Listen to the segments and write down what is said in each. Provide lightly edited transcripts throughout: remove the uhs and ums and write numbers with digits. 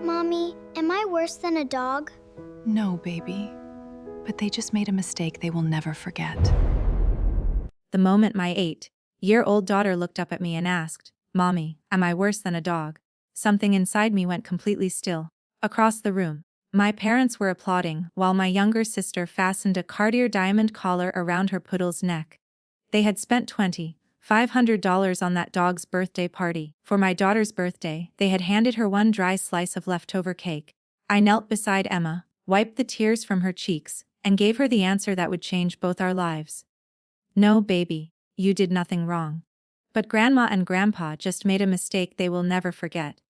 Mommy, am I worse than a dog? No, baby. But they just made a mistake they will never forget. The moment my 8-year-old daughter looked up at me and asked, "Mommy, am I worse than a dog?" something inside me went completely still. Across the room, my parents were applauding while my younger sister fastened a Cartier diamond collar around her poodle's neck. They had spent $2,500 on that dog's birthday party. For my daughter's birthday, they had handed her one dry slice of leftover cake. I knelt beside Emma, wiped the tears from her cheeks, and gave her the answer that would change both our lives. "No, baby, you did nothing wrong. But Grandma and Grandpa just made a mistake they will never forget."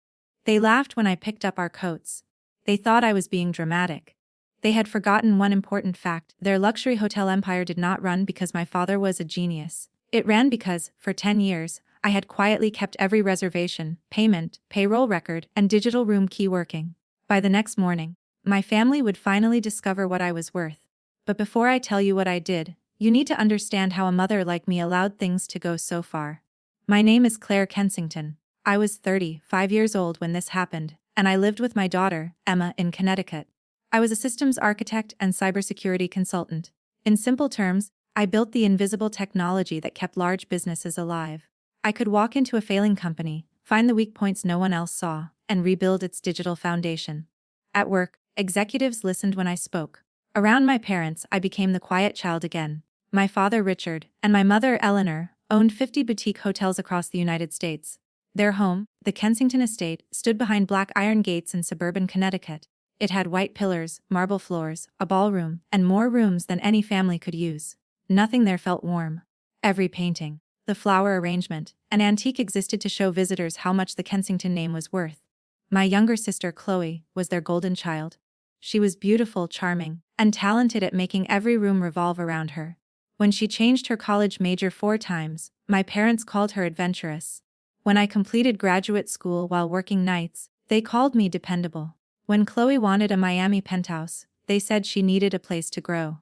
They laughed when I picked up our coats. They thought I was being dramatic. They had forgotten one important fact: their luxury hotel empire did not run because my father was a genius. It ran because, for 10 years, I had quietly kept every reservation, payment, payroll record, and digital room key working. By the next morning, my family would finally discover what I was worth. But before I tell you what I did, you need to understand how a mother like me allowed things to go so far. My name is Claire Kensington. I was 35 years old when this happened, and I lived with my daughter, Emma, in Connecticut. I was a systems architect and cybersecurity consultant. In simple terms, I built the invisible technology that kept large businesses alive. I could walk into a failing company, find the weak points no one else saw, and rebuild its digital foundation. At work, executives listened when I spoke. Around my parents, I became the quiet child again. My father, Richard, and my mother, Eleanor, owned 50 boutique hotels across the United States. Their home, the Kensington Estate, stood behind black iron gates in suburban Connecticut. It had white pillars, marble floors, a ballroom, and more rooms than any family could use. Nothing there felt warm. Every painting, the flower arrangement, and antique existed to show visitors how much the Kensington name was worth. My younger sister, Chloe, was their golden child. She was beautiful, charming, and talented at making every room revolve around her. When she changed her college major 4 times, my parents called her adventurous. When I completed graduate school while working nights, they called me dependable. When Chloe wanted a Miami penthouse, they said she needed a place to grow.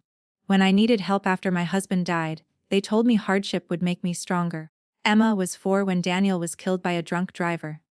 When I needed help after my husband died, they told me hardship would make me stronger. Emma was 4 when Daniel was killed by a drunk driver.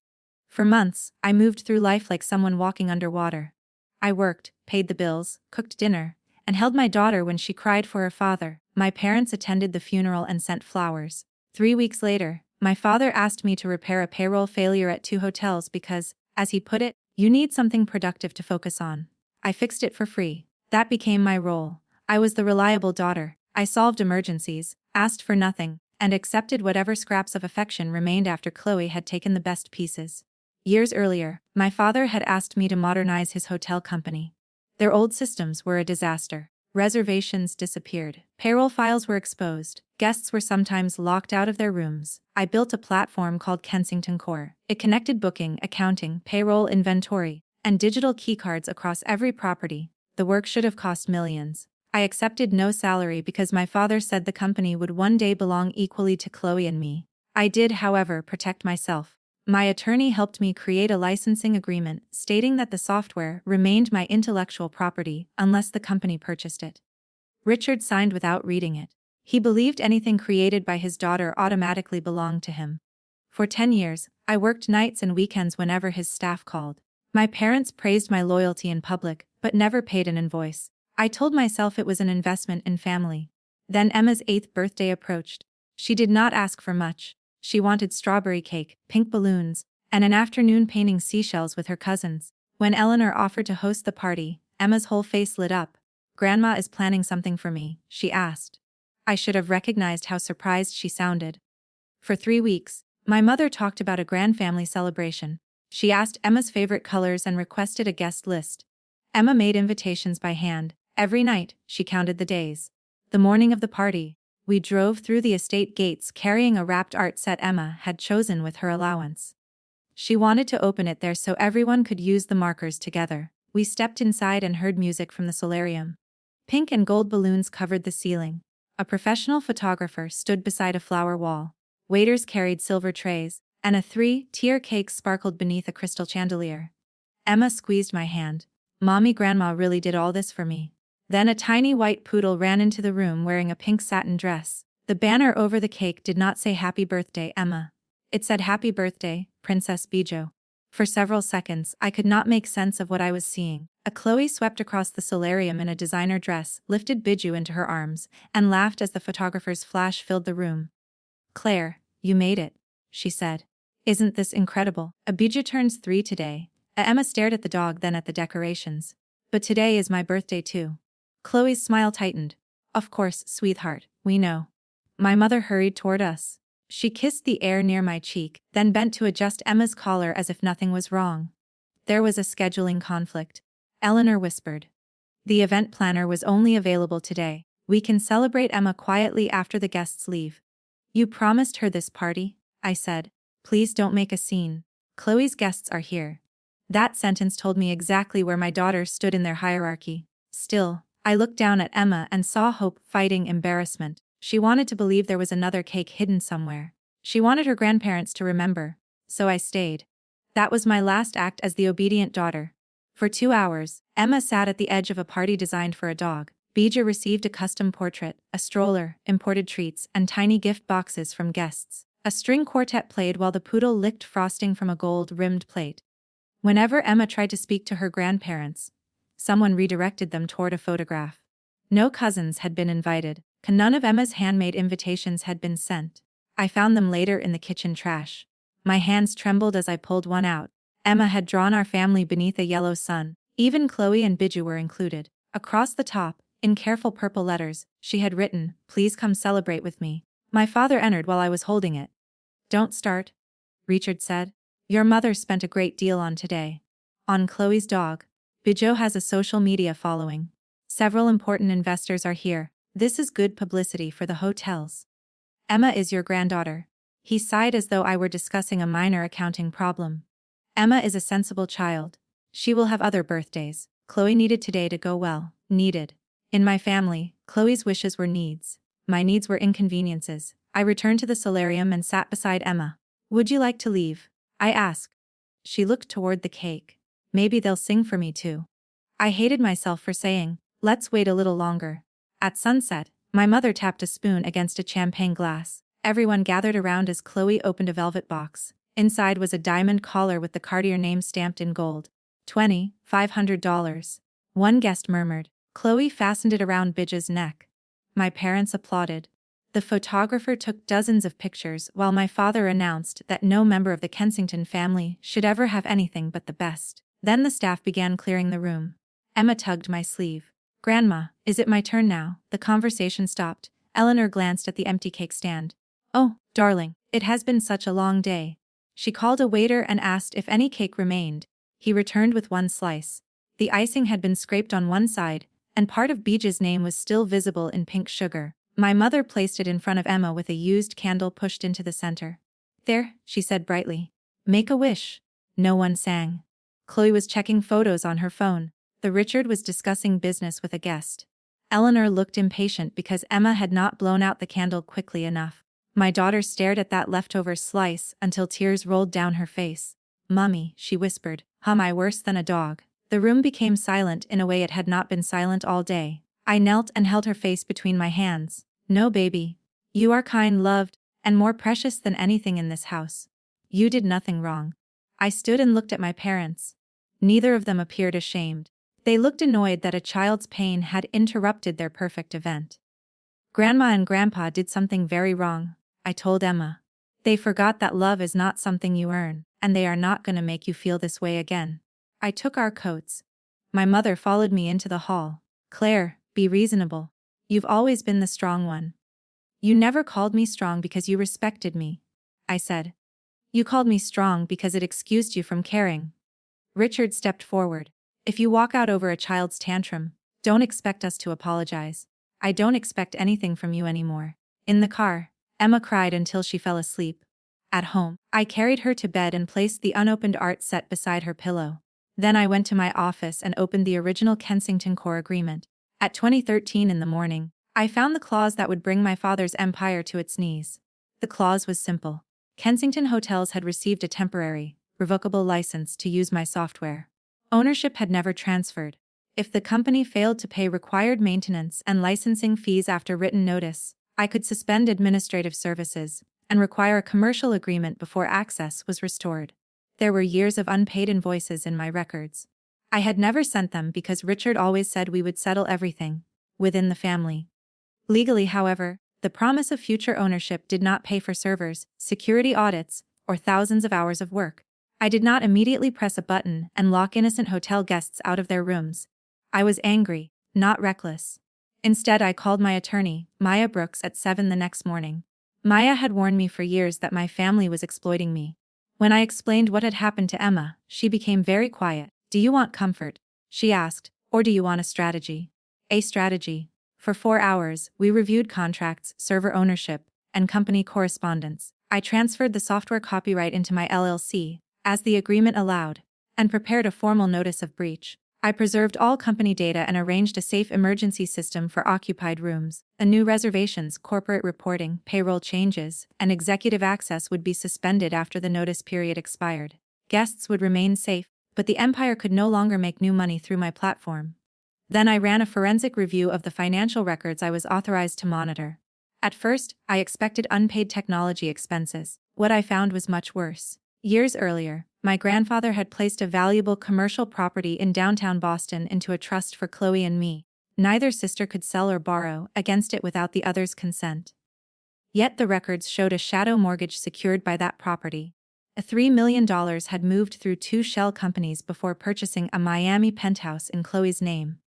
For months, I moved through life like someone walking underwater. I worked, paid the bills, cooked dinner, and held my daughter when she cried for her father. My parents attended the funeral and sent flowers. 3 weeks later, my father asked me to repair a payroll failure at 2 hotels because, as he put it, "You need something productive to focus on." I fixed it for free. That became my role. I was the reliable daughter. I solved emergencies, asked for nothing, and accepted whatever scraps of affection remained after Chloe had taken the best pieces. Years earlier, my father had asked me to modernize his hotel company. Their old systems were a disaster. Reservations disappeared. Payroll files were exposed. Guests were sometimes locked out of their rooms. I built a platform called Kensington Core. It connected booking, accounting, payroll, inventory, and digital keycards across every property. The work should have cost millions. I accepted no salary because my father said the company would one day belong equally to Chloe and me. I did, however, protect myself. My attorney helped me create a licensing agreement stating that the software remained my intellectual property unless the company purchased it. Richard signed without reading it. He believed anything created by his daughter automatically belonged to him. For 10 years, I worked nights and weekends whenever his staff called. My parents praised my loyalty in public, but never paid an invoice. I told myself it was an investment in family. Then Emma's 8th birthday approached. She did not ask for much. She wanted strawberry cake, pink balloons, and an afternoon painting seashells with her cousins. When Eleanor offered to host the party, Emma's whole face lit up. "Grandma is planning something for me," she asked. I should have recognized how surprised she sounded. For 3 weeks, my mother talked about a grand family celebration. She asked Emma's favorite colors and requested a guest list. Emma made invitations by hand. Every night, she counted the days. The morning of the party, we drove through the estate gates carrying a wrapped art set Emma had chosen with her allowance. She wanted to open it there so everyone could use the markers together. We stepped inside and heard music from the solarium. Pink and gold balloons covered the ceiling. A professional photographer stood beside a flower wall. Waiters carried silver trays, and a 3-tier cake sparkled beneath a crystal chandelier. Emma squeezed my hand. "Mommy, Grandma really did all this for me." Then a tiny white poodle ran into the room wearing a pink satin dress. The banner over the cake did not say "Happy Birthday, Emma." It said "Happy Birthday, Princess Bijo." For several seconds, I could not make sense of what I was seeing. A Chloe swept across the solarium in a designer dress, lifted Biju into her arms, and laughed as the photographer's flash filled the room. "Claire, you made it," she said. "Isn't this incredible? Abijah turns 3 today." Emma stared at the dog, then at the decorations. "But today is my birthday too." Chloe's smile tightened. "Of course, sweetheart, we know." My mother hurried toward us. She kissed the air near my cheek, then bent to adjust Emma's collar as if nothing was wrong. There was a scheduling conflict. Eleanor whispered. "The event planner was only available today. We can celebrate Emma quietly after the guests leave." "You promised her this party," I said. "Please don't make a scene. Chloe's guests are here." That sentence told me exactly where my daughter stood in their hierarchy. Still, I looked down at Emma and saw hope fighting embarrassment. She wanted to believe there was another cake hidden somewhere. She wanted her grandparents to remember. So I stayed. That was my last act as the obedient daughter. For 2 hours, Emma sat at the edge of a party designed for a dog. Bija received a custom portrait, a stroller, imported treats, and tiny gift boxes from guests. A string quartet played while the poodle licked frosting from a gold-rimmed plate. Whenever Emma tried to speak to her grandparents, someone redirected them toward a photograph. No cousins had been invited. None of Emma's handmade invitations had been sent. I found them later in the kitchen trash. My hands trembled as I pulled one out. Emma had drawn our family beneath a yellow sun. Even Chloe and Biju were included. Across the top, in careful purple letters, she had written, "Please come celebrate with me." My father entered while I was holding it. "Don't start," Richard said. "Your mother spent a great deal on today. On Chloe's dog. Biju has a social media following. Several important investors are here. This is good publicity for the hotels. Emma is your granddaughter." He sighed as though I were discussing a minor accounting problem. "Emma is a sensible child. She will have other birthdays. Chloe needed today to go well." Needed. In my family, Chloe's wishes were needs. My needs were inconveniences. I returned to the solarium and sat beside Emma. "Would you like to leave?" I asked. She looked toward the cake. "Maybe they'll sing for me too." I hated myself for saying, "Let's wait a little longer." At sunset, my mother tapped a spoon against a champagne glass. Everyone gathered around as Chloe opened a velvet box. Inside was a diamond collar with the Cartier name stamped in gold. $2,500. One guest murmured. Chloe fastened it around Bija's neck. My parents applauded. The photographer took dozens of pictures while my father announced that no member of the Kensington family should ever have anything but the best. Then the staff began clearing the room. Emma tugged my sleeve. "Grandma, is it my turn now?" The conversation stopped. Eleanor glanced at the empty cake stand. "Oh, darling, it has been such a long day." She called a waiter and asked if any cake remained. He returned with one slice. The icing had been scraped on one side, and part of Bija's name was still visible in pink sugar. My mother placed it in front of Emma with a used candle pushed into the center. "There," she said brightly. "Make a wish." No one sang. Chloe was checking photos on her phone. Richard was discussing business with a guest. Eleanor looked impatient because Emma had not blown out the candle quickly enough. My daughter stared at that leftover slice until tears rolled down her face. "Mummy," she whispered, "am I worse than a dog?" The room became silent in a way it had not been silent all day. I knelt and held her face between my hands. "No, baby. You are kind, loved, and more precious than anything in this house. You did nothing wrong." I stood and looked at my parents. Neither of them appeared ashamed. They looked annoyed that a child's pain had interrupted their perfect event. "Grandma and Grandpa did something very wrong," I told Emma. "They forgot that love is not something you earn, and they are not going to make you feel this way again." I took our coats. My mother followed me into the hall. "Claire, be reasonable. You've always been the strong one." "You never called me strong because you respected me," I said. "You called me strong because it excused you from caring." Richard stepped forward. "If you walk out over a child's tantrum, don't expect us to apologize. I don't expect anything from you anymore." In the car, Emma cried until she fell asleep. At home, I carried her to bed and placed the unopened art set beside her pillow. Then I went to my office and opened the original Kensington Core Agreement. At 2013 in the morning, I found the clause that would bring my father's empire to its knees. The clause was simple. Kensington Hotels had received a temporary, revocable license to use my software. Ownership had never transferred. If the company failed to pay required maintenance and licensing fees after written notice, I could suspend administrative services and require a commercial agreement before access was restored. There were years of unpaid invoices in my records. I had never sent them because Richard always said we would settle everything within the family. Legally, however, the promise of future ownership did not pay for servers, security audits, or thousands of hours of work. I did not immediately press a button and lock innocent hotel guests out of their rooms. I was angry, not reckless. Instead, I called my attorney, Maya Brooks, at 7 the next morning. Maya had warned me for years that my family was exploiting me. When I explained what had happened to Emma, she became very quiet. "Do you want comfort?" she asked, "or do you want a strategy?" "A strategy." For 4 hours, we reviewed contracts, server ownership, and company correspondence. I transferred the software copyright into my LLC, as the agreement allowed, and prepared a formal notice of breach. I preserved all company data and arranged a safe emergency system for occupied rooms. A new reservations, corporate reporting, payroll changes, and executive access would be suspended after the notice period expired. Guests would remain safe, but the empire could no longer make new money through my platform. Then I ran a forensic review of the financial records I was authorized to monitor. At first, I expected unpaid technology expenses. What I found was much worse. Years earlier, my grandfather had placed a valuable commercial property in downtown Boston into a trust for Chloe and me. Neither sister could sell or borrow against it without the other's consent. Yet the records showed a shadow mortgage secured by that property. A $3 million had moved through 2 shell companies before purchasing a Miami penthouse in Chloe's name.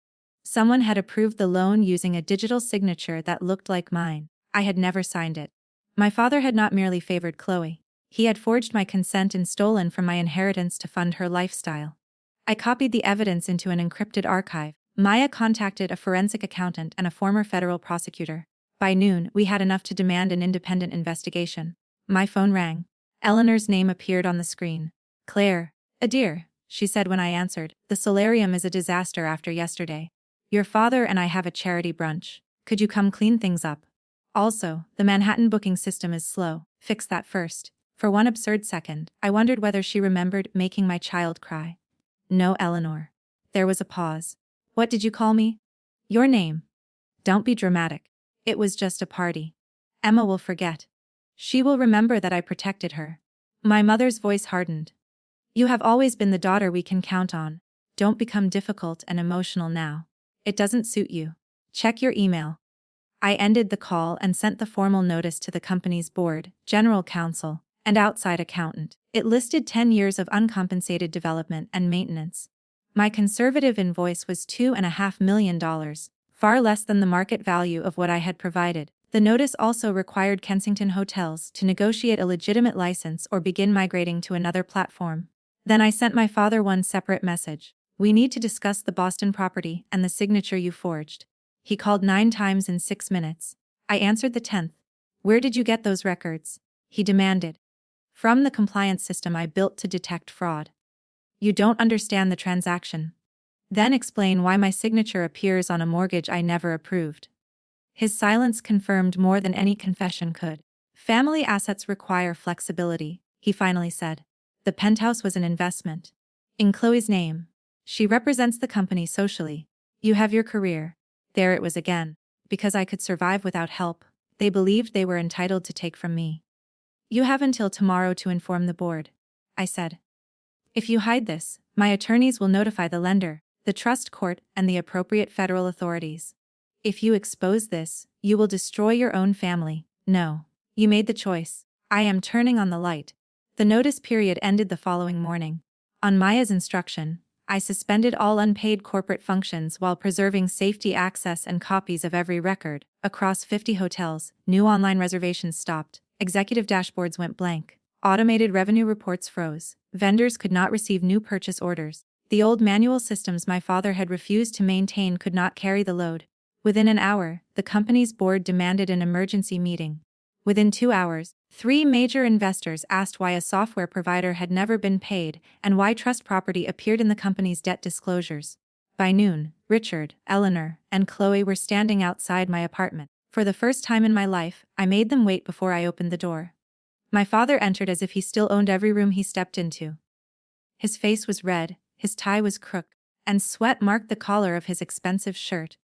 Someone had approved the loan using a digital signature that looked like mine. I had never signed it. My father had not merely favored Chloe. He had forged my consent and stolen from my inheritance to fund her lifestyle. I copied the evidence into an encrypted archive. Maya contacted a forensic accountant and a former federal prosecutor. By noon, we had enough to demand an independent investigation. My phone rang. Eleanor's name appeared on the screen. "Claire, a dear," she said when I answered. "The solarium is a disaster after yesterday. Your father and I have a charity brunch. Could you come clean things up? Also, the Manhattan booking system is slow. Fix that first." For one absurd second, I wondered whether she remembered making my child cry. "No, Eleanor." There was a pause. "What did you call me?" "Your name." "Don't be dramatic. It was just a party. Emma will forget. She will remember that I protected her." My mother's voice hardened. "You have always been the daughter we can count on. Don't become difficult and emotional now. It doesn't suit you. Check your email." I ended the call and sent the formal notice to the company's board, general counsel, and outside accountant. It listed 10 years of uncompensated development and maintenance. My conservative invoice was $2.5 million, far less than the market value of what I had provided. The notice also required Kensington Hotels to negotiate a legitimate license or begin migrating to another platform. Then I sent my father one separate message. "We need to discuss the Boston property and the signature you forged." He called 9 times in 6 minutes. I answered the 10th. "Where did you get those records?" he demanded. "From the compliance system I built to detect fraud." "You don't understand the transaction." "Then explain why my signature appears on a mortgage I never approved." His silence confirmed more than any confession could. "Family assets require flexibility," he finally said. "The penthouse was an investment. In Chloe's name. She represents the company socially. You have your career." There it was again. Because I could survive without help, they believed they were entitled to take from me. "You have until tomorrow to inform the board," I said. "If you hide this, my attorneys will notify the lender, the trust court, and the appropriate federal authorities. If you expose this, you will destroy your own family. No. You made the choice. I am turning on the light." The notice period ended the following morning. On Maya's instruction, I suspended all unpaid corporate functions while preserving safety access and copies of every record. Across 50 hotels, new online reservations stopped, executive dashboards went blank, automated revenue reports froze, vendors could not receive new purchase orders. The old manual systems my father had refused to maintain could not carry the load. Within an hour, the company's board demanded an emergency meeting. Within 2 hours, 3 major investors asked why a software provider had never been paid and why trust property appeared in the company's debt disclosures. By noon, Richard, Eleanor, and Chloe were standing outside my apartment. For the first time in my life, I made them wait before I opened the door. My father entered as if he still owned every room he stepped into. His face was red, his tie was crooked, and sweat marked the collar of his expensive shirt.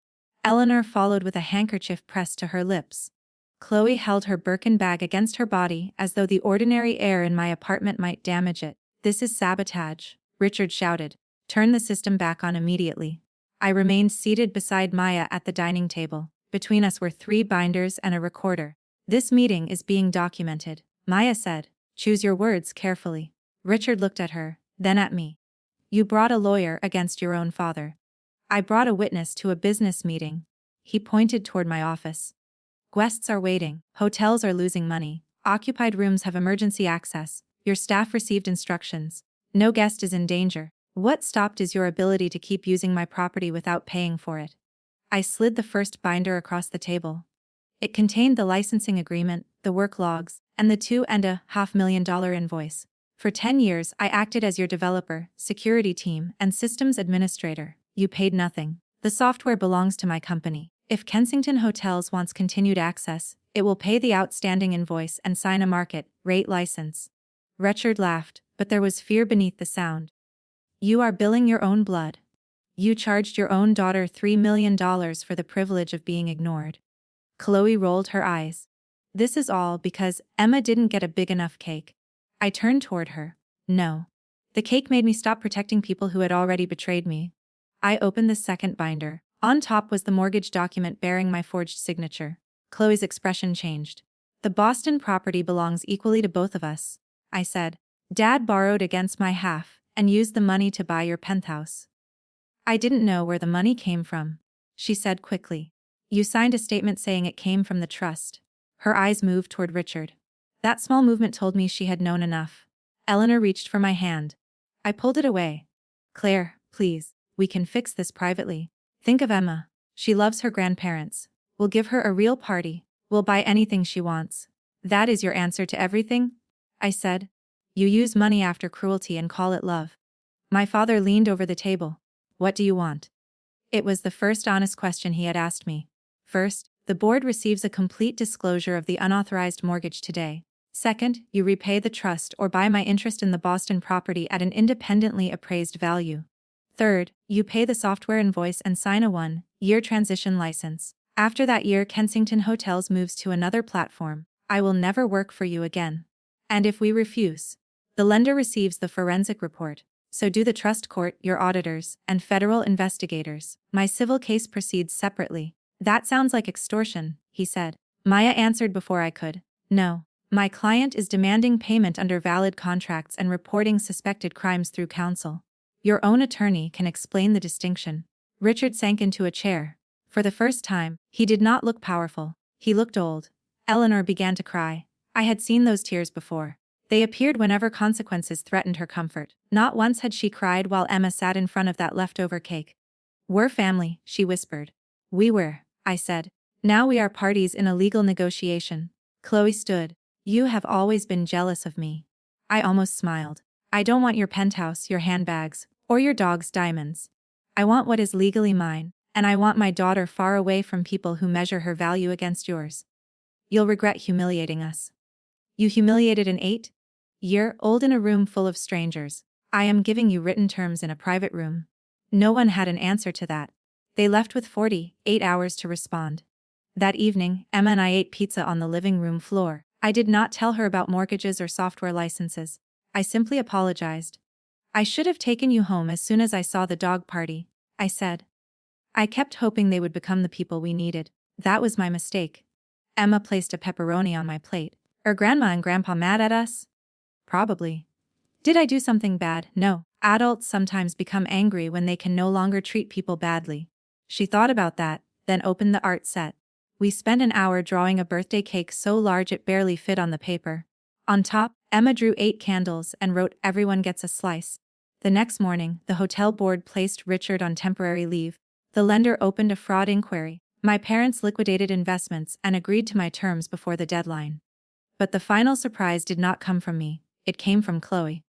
Eleanor followed with a handkerchief pressed to her lips. Chloe held her Birkin bag against her body as though the ordinary air in my apartment might damage it. This is sabotage, Richard shouted. Turn the system back on immediately. I remained seated beside Maya at the dining table. Between us were 3 binders and a recorder. This meeting is being documented, Maya said. Choose your words carefully. Richard looked at her, then at me. You brought a lawyer against your own father. I brought a witness to a business meeting. He pointed toward my office. Guests are waiting, hotels are losing money, occupied rooms have emergency access, your staff received instructions. No guest is in danger. What stopped is your ability to keep using my property without paying for it. I slid the first binder across the table. It contained the licensing agreement, the work logs, and the $2.5 million invoice. For 10 years, I acted as your developer, security team, and systems administrator. You paid nothing. The software belongs to my company. If Kensington Hotels wants continued access, it will pay the outstanding invoice and sign a market rate license. Richard laughed, but there was fear beneath the sound. You are billing your own blood. You charged your own daughter $3 million for the privilege of being ignored. Chloe rolled her eyes. This is all because Emma didn't get a big enough cake. I turned toward her. No. The cake made me stop protecting people who had already betrayed me. I opened the second binder. On top was the mortgage document bearing my forged signature. Chloe's expression changed. The Boston property belongs equally to both of us, I said. Dad borrowed against my half and used the money to buy your penthouse. I didn't know where the money came from, she said quickly. You signed a statement saying it came from the trust. Her eyes moved toward Richard. That small movement told me she had known enough. Eleanor reached for my hand. I pulled it away. Claire, please, we can fix this privately. Think of Emma. She loves her grandparents. We'll give her a real party. We'll buy anything she wants. That is your answer to everything? I said. You use money after cruelty and call it love. My father leaned over the table. What do you want? It was the first honest question he had asked me. First, the board receives a complete disclosure of the unauthorized mortgage today. Second, you repay the trust or buy my interest in the Boston property at an independently appraised value. Third, you pay the software invoice and sign a 1-year transition license. After that year, Kensington Hotels moves to another platform. I will never work for you again. And if we refuse, the lender receives the forensic report. So do the trust court, your auditors, and federal investigators. My civil case proceeds separately. That sounds like extortion, he said. Maya answered before I could. No. My client is demanding payment under valid contracts and reporting suspected crimes through counsel. Your own attorney can explain the distinction. Richard sank into a chair. For the first time, he did not look powerful. He looked old. Eleanor began to cry. I had seen those tears before. They appeared whenever consequences threatened her comfort. Not once had she cried while Emma sat in front of that leftover cake. We're family, she whispered. We were, I said. Now we are parties in a legal negotiation. Chloe stood. You have always been jealous of me. I almost smiled. I don't want your penthouse, your handbags, or your dog's diamonds. I want what is legally mine, and I want my daughter far away from people who measure her value against yours. You'll regret humiliating us. You humiliated an 8-year-old in a room full of strangers. I am giving you written terms in a private room. No one had an answer to that. They left with 48 hours to respond. That evening, Emma and I ate pizza on the living room floor. I did not tell her about mortgages or software licenses. I simply apologized. I should have taken you home as soon as I saw the dog party, I said. I kept hoping they would become the people we needed. That was my mistake. Emma placed a pepperoni on my plate. Are Grandma and Grandpa mad at us? Probably. Did I do something bad? No. Adults sometimes become angry when they can no longer treat people badly. She thought about that, then opened the art set. We spent an hour drawing a birthday cake so large it barely fit on the paper. On top, Emma drew 8 candles and wrote, "Everyone gets a slice." The next morning, the hotel board placed Richard on temporary leave. The lender opened a fraud inquiry. My parents liquidated investments and agreed to my terms before the deadline. But the final surprise did not come from me. It came from Chloe.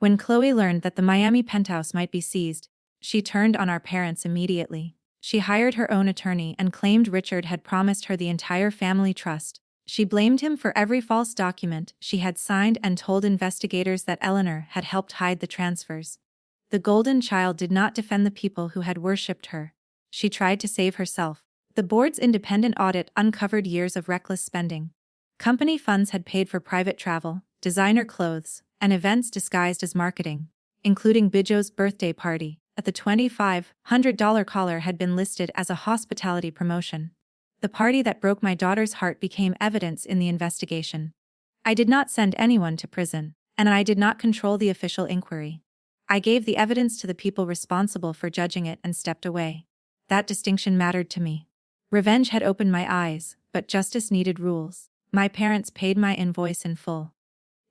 When Chloe learned that the Miami penthouse might be seized, she turned on our parents immediately. She hired her own attorney and claimed Richard had promised her the entire family trust. She blamed him for every false document she had signed and told investigators that Eleanor had helped hide the transfers. The golden child did not defend the people who had worshipped her. She tried to save herself. The board's independent audit uncovered years of reckless spending. Company funds had paid for private travel, designer clothes, and events disguised as marketing, including Bijo's birthday party. At the $2,500 collar had been listed as a hospitality promotion. The party that broke my daughter's heart became evidence in the investigation. I did not send anyone to prison, and I did not control the official inquiry. I gave the evidence to the people responsible for judging it and stepped away. That distinction mattered to me. Revenge had opened my eyes, but justice needed rules. My parents paid my invoice in full.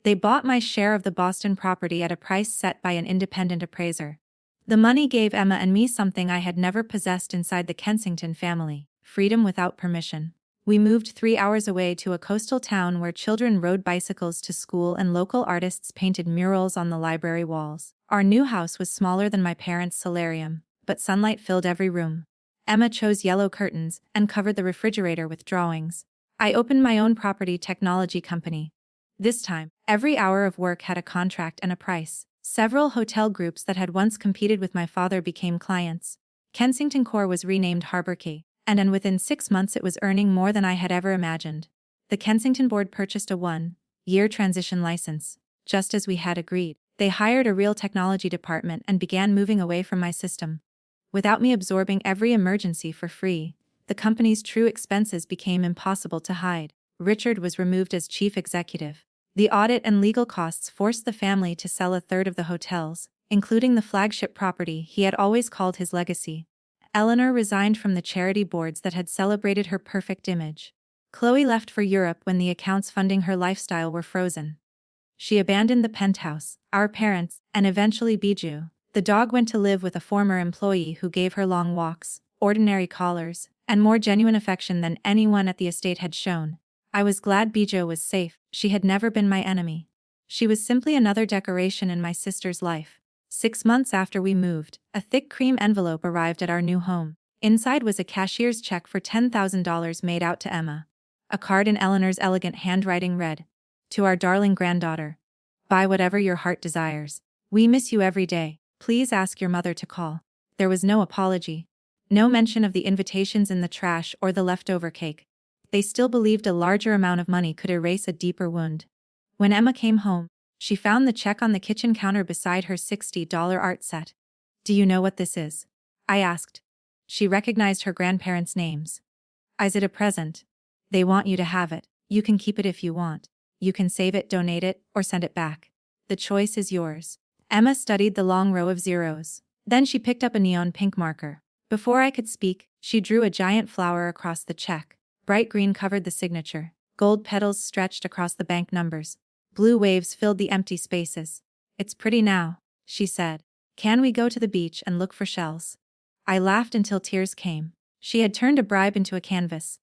They bought my share of the Boston property at a price set by an independent appraiser. The money gave Emma and me something I had never possessed inside the Kensington family: freedom without permission. We moved 3 hours away to a coastal town where children rode bicycles to school and local artists painted murals on the library walls. Our new house was smaller than my parents' solarium, but sunlight filled every room. Emma chose yellow curtains and covered the refrigerator with drawings. I opened my own property technology company. This time, every hour of work had a contract and a price. Several hotel groups that had once competed with my father became clients. Kensington Core was renamed Harbor Key, and within 6 months it was earning more than I had ever imagined. The Kensington board purchased a 1-year transition license. Just as we had agreed, they hired a real technology department and began moving away from my system. Without me absorbing every emergency for free, the company's true expenses became impossible to hide. Richard was removed as chief executive. The audit and legal costs forced the family to sell a third of the hotels, including the flagship property he had always called his legacy. Eleanor resigned from the charity boards that had celebrated her perfect image. Chloe left for Europe when the accounts funding her lifestyle were frozen. She abandoned the penthouse, our parents, and eventually Biju. The dog went to live with a former employee who gave her long walks, ordinary callers, and more genuine affection than anyone at the estate had shown. I was glad Biju was safe. She had never been my enemy. She was simply another decoration in my sister's life. 6 months after we moved, a thick cream envelope arrived at our new home. Inside was a cashier's check for $10,000 made out to Emma. A card in Eleanor's elegant handwriting read, "To our darling granddaughter. Buy whatever your heart desires. We miss you every day. Please ask your mother to call." There was no apology. No mention of the invitations in the trash or the leftover cake. They still believed a larger amount of money could erase a deeper wound. When Emma came home, she found the check on the kitchen counter beside her $60 art set. "Do you know what this is?" I asked. She recognized her grandparents' names. "Is it a present? They want you to have it. You can keep it if you want. You can save it, donate it, or send it back. The choice is yours." Emma studied the long row of zeros. Then she picked up a neon pink marker. Before I could speak, she drew a giant flower across the check. Bright green covered the signature. Gold petals stretched across the bank numbers. Blue waves filled the empty spaces. "It's pretty now," she said. "Can we go to the beach and look for shells?" I laughed until tears came. She had turned a bribe into a canvas.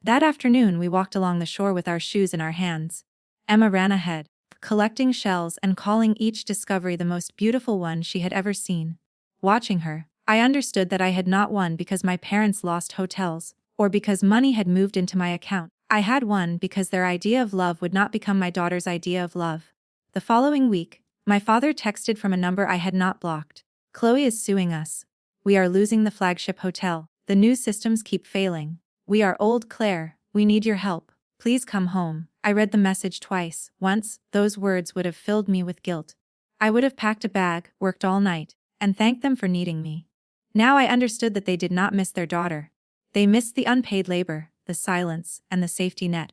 That afternoon we walked along the shore with our shoes in our hands. Emma ran ahead, collecting shells and calling each discovery the most beautiful one she had ever seen. Watching her, I understood that I had not won because my parents lost hotels, or because money had moved into my account. I had won because their idea of love would not become my daughter's idea of love. The following week, my father texted from a number I had not blocked. "Chloe is suing us. We are losing the flagship hotel. The new systems keep failing. We are old, Claire. We need your help. Please come home." I read the message twice. Once, those words would have filled me with guilt. I would have packed a bag, worked all night, and thanked them for needing me. Now I understood that they did not miss their daughter. They missed the unpaid labor, the silence, and the safety net.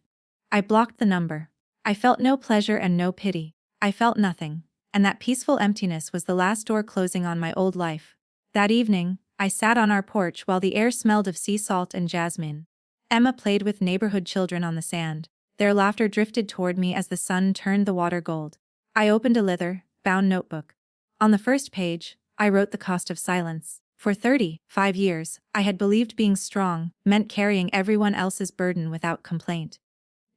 I blocked the number. I felt no pleasure and no pity. I felt nothing, and that peaceful emptiness was the last door closing on my old life. That evening, I sat on our porch while the air smelled of sea salt and jasmine. Emma played with neighborhood children on the sand. Their laughter drifted toward me as the sun turned the water gold. I opened a leather-bound notebook. On the first page, I wrote the cost of silence. For 35 years, I had believed being strong meant carrying everyone else's burden without complaint.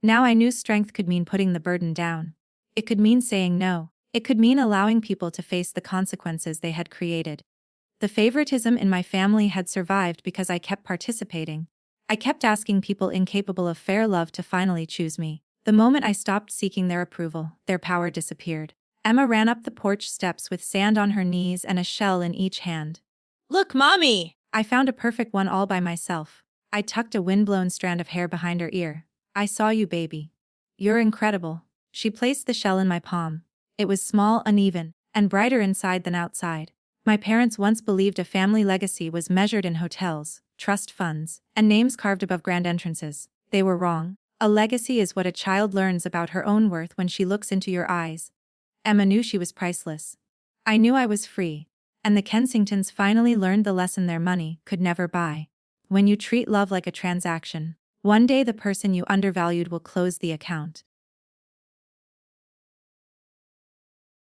Now I knew strength could mean putting the burden down. It could mean saying no. It could mean allowing people to face the consequences they had created. The favoritism in my family had survived because I kept participating. I kept asking people incapable of fair love to finally choose me. The moment I stopped seeking their approval, their power disappeared. Emma ran up the porch steps with sand on her knees and a shell in each hand. "Look, Mommy!" I found a perfect one all by myself. I tucked a windblown strand of hair behind her ear. "I saw you, baby. You're incredible." She placed the shell in my palm. It was small, uneven, and brighter inside than outside. My parents once believed a family legacy was measured in hotels, trust funds, and names carved above grand entrances. They were wrong. A legacy is what a child learns about her own worth when she looks into your eyes. Emma knew she was priceless. I knew I was free. And the Kensingtons finally learned the lesson their money could never buy. When you treat love like a transaction, one day the person you undervalued will close the account.